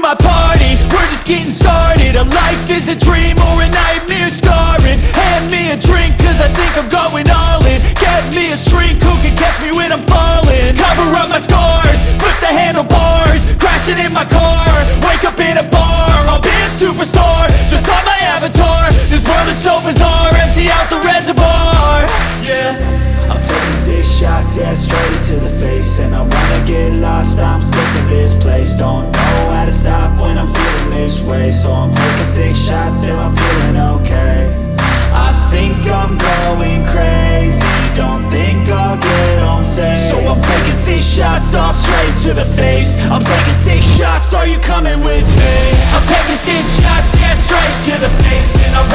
my party, we're just getting started. A life is a dream or a nightmare scarring. Hand me a drink cause I think I'm going all in. Get me a shrink who can catch me when I'm falling. Cover up my scars, flip the handlebars, crashing in my car, wake up in a bar. I'll be a superstar, just on my avatar. This world is so bizarre, empty out the reservoir. Yeah, I'm taking 6 shots, yeah, straight to the face. And I wanna get lost, I'm sick of this place. Don't know how to stop when I'm feeling this way. So I'm taking 6 shots till I'm feeling okay. I think I'm going crazy, don't think I'll get home safe. So I'm taking 6 shots, all straight to the face. I'm taking 6 shots, are you coming with me? I'm taking 6 shots, yeah, straight to the face. And I'll